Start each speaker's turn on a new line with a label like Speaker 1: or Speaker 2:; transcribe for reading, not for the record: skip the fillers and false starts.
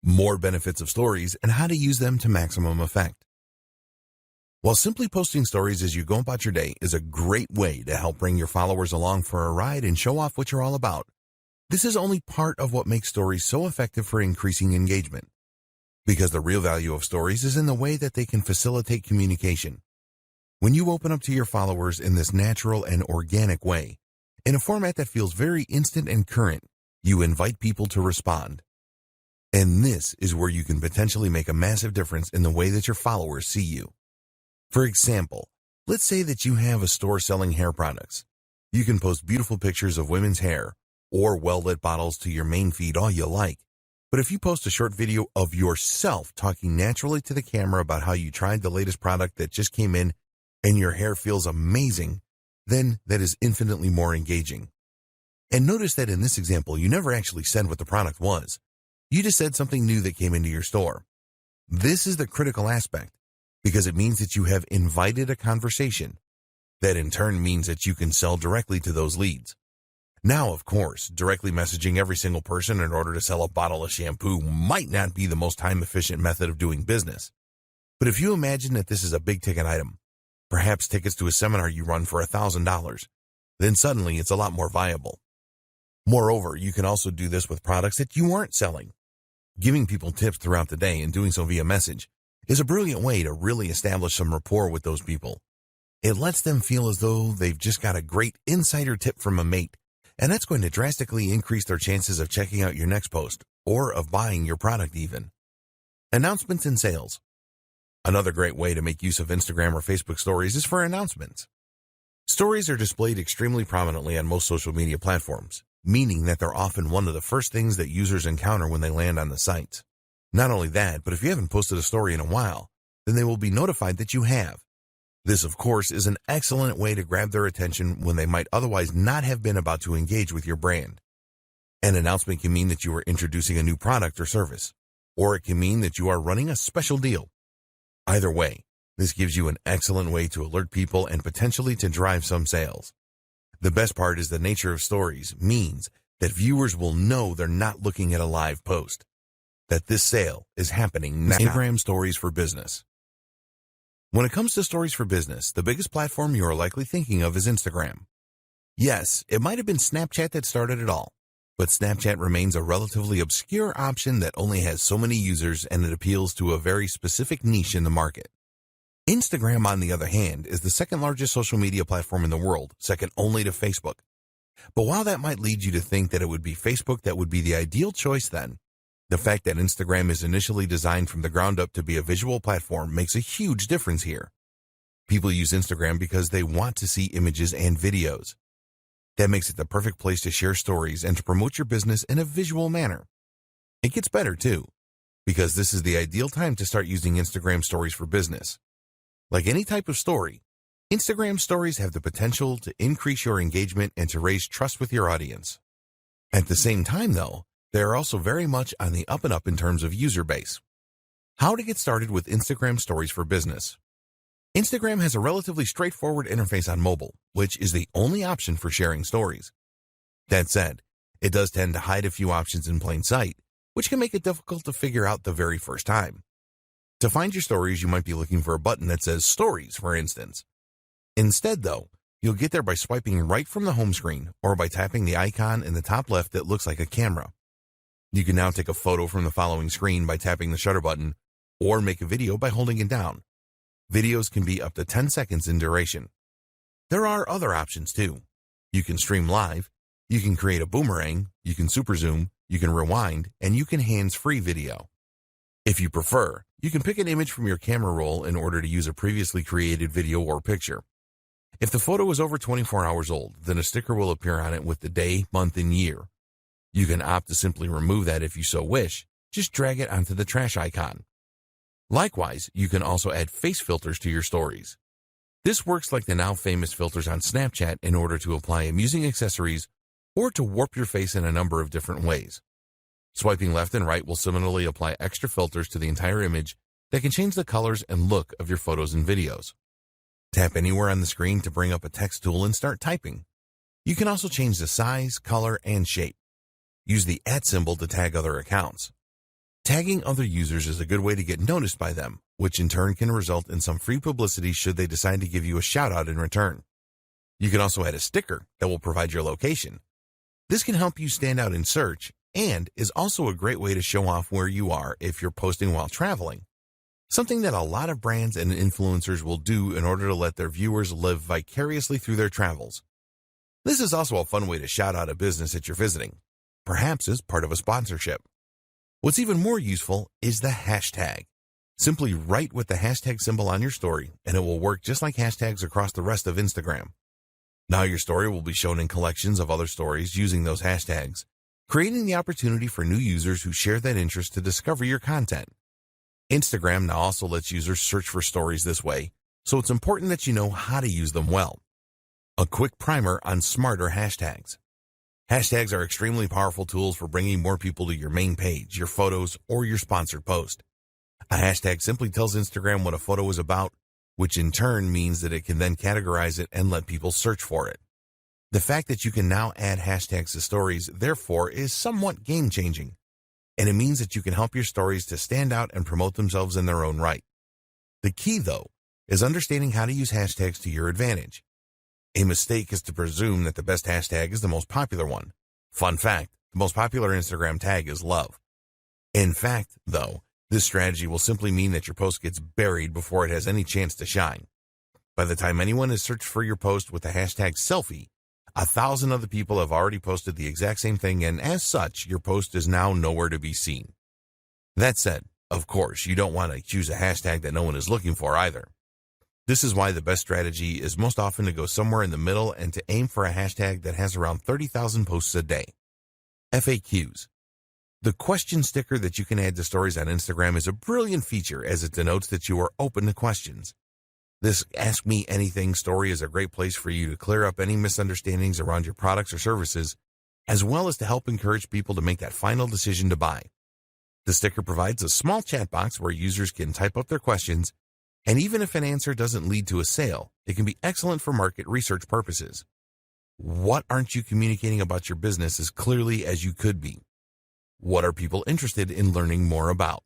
Speaker 1: more benefits of stories, and how to use them to maximum effect. While simply posting stories as you go about your day is a great way to help bring your followers along for a ride and show off what you're all about, this is only part of what makes stories so effective for increasing engagement. Because the real value of stories is in the way that they can facilitate communication. When you open up to your followers in this natural and organic way, in a format that feels very instant and current, you invite people to respond. And this is where you can potentially make a massive difference in the way that your followers see you. For example, let's say that you have a store selling hair products. You can post beautiful pictures of women's hair or well-lit bottles to your main feed all you like. But if you post a short video of yourself talking naturally to the camera about how you tried the latest product that just came in and your hair feels amazing, then that is infinitely more engaging. And notice that in this example, you never actually said what the product was. You just said something new that came into your store. This is the critical aspect, because it means that you have invited a conversation. That in turn means that you can sell directly to those leads. Now, of course, directly messaging every single person in order to sell a bottle of shampoo might not be the most time-efficient method of doing business. But if you imagine that this is a big-ticket item, perhaps tickets to a seminar you run for $1,000, then suddenly it's a lot more viable. Moreover, you can also do this with products that you aren't selling. Giving people tips throughout the day and doing so via message is a brilliant way to really establish some rapport with those people. It lets them feel as though they've just got a great insider tip from a mate, and that's going to drastically increase their chances of checking out your next post or of buying your product even. Announcements and sales. Another great way to make use of Instagram or Facebook stories is for announcements. Stories are displayed extremely prominently on most social media platforms, meaning that they're often one of the first things that users encounter when they land on the site. Not only that, but if you haven't posted a story in a while, then they will be notified that you have. This, of course, is an excellent way to grab their attention when they might otherwise not have been about to engage with your brand. An announcement can mean that you are introducing a new product or service, or it can mean that you are running a special deal. Either way, this gives you an excellent way to alert people and potentially to drive some sales. The best part is the nature of stories means that viewers will know they're not looking at a live post, that this sale is happening now. Instagram Stories for Business. When it comes to stories for business, the biggest platform you are likely thinking of is Instagram. Yes, it might have been Snapchat that started it all, but Snapchat remains a relatively obscure option that only has so many users and it appeals to a very specific niche in the market. Instagram, on the other hand, is the second largest social media platform in the world, second only to Facebook. But while that might lead you to think that it would be Facebook that would be the ideal choice then, the fact that Instagram is initially designed from the ground up to be a visual platform makes a huge difference here. People use Instagram because they want to see images and videos. That makes it the perfect place to share stories and to promote your business in a visual manner. It gets better too, because this is the ideal time to start using Instagram Stories for business. Like any type of story, Instagram Stories have the potential to increase your engagement and to raise trust with your audience. At the same time, though, they are also very much on the up and up in terms of user base. How to get started with Instagram Stories for business. Instagram has a relatively straightforward interface on mobile, which is the only option for sharing stories. That said, it does tend to hide a few options in plain sight, which can make it difficult to figure out the very first time. To find your stories, you might be looking for a button that says Stories, for instance. Instead, though, you'll get there by swiping right from the home screen or by tapping the icon in the top left that looks like a camera. You can now take a photo from the following screen by tapping the shutter button, or make a video by holding it down. Videos can be up to 10 seconds in duration. There are other options too. You can stream live, you can create a boomerang, you can super zoom, you can rewind, and you can hands-free video. If you prefer, you can pick an image from your camera roll in order to use a previously created video or picture. If the photo is over 24 hours old, then a sticker will appear on it with the day, month, and year. You can opt to simply remove that if you so wish. Just drag it onto the trash icon. Likewise, you can also add face filters to your stories. This works like the now famous filters on Snapchat in order to apply amusing accessories or to warp your face in a number of different ways. Swiping left and right will similarly apply extra filters to the entire image that can change the colors and look of your photos and videos. Tap anywhere on the screen to bring up a text tool and start typing. You can also change the size, color, and shape. Use the @ symbol to tag other accounts. Tagging other users is a good way to get noticed by them, which in turn can result in some free publicity should they decide to give you a shout out in return. You can also add a sticker that will provide your location. This can help you stand out in search and is also a great way to show off where you are if you're posting while traveling. Something that a lot of brands and influencers will do in order to let their viewers live vicariously through their travels. This is also a fun way to shout out a business that you're visiting, perhaps as part of a sponsorship. What's even more useful is the hashtag. Simply write with the hashtag symbol on your story, and it will work just like hashtags across the rest of Instagram. Now your story will be shown in collections of other stories using those hashtags, creating the opportunity for new users who share that interest to discover your content. Instagram now also lets users search for stories this way, so it's important that you know how to use them well. A quick primer on smarter hashtags. Hashtags are extremely powerful tools for bringing more people to your main page, your photos, or your sponsored post. A hashtag simply tells Instagram what a photo is about, which in turn means that it can then categorize it and let people search for it. The fact that you can now add hashtags to stories, therefore, is somewhat game-changing, and it means that you can help your stories to stand out and promote themselves in their own right. The key, though, is understanding how to use hashtags to your advantage. A mistake is to presume that the best hashtag is the most popular one. Fun fact, the most popular Instagram tag is love. In fact, though, this strategy will simply mean that your post gets buried before it has any chance to shine. By the time anyone has searched for your post with the hashtag selfie, 1,000 other people have already posted the exact same thing, and as such, your post is now nowhere to be seen. That said, of course, you don't want to choose a hashtag that no one is looking for either. This is why the best strategy is most often to go somewhere in the middle and to aim for a hashtag that has around 30,000 posts a day. FAQs. The question sticker that you can add to stories on Instagram is a brilliant feature as it denotes that you are open to questions. This Ask Me Anything story is a great place for you to clear up any misunderstandings around your products or services, as well as to help encourage people to make that final decision to buy. The sticker provides a small chat box where users can type up their questions, and even if an answer doesn't lead to a sale, it can be excellent for market research purposes. What aren't you communicating about your business as clearly as you could be? What are people interested in learning more about?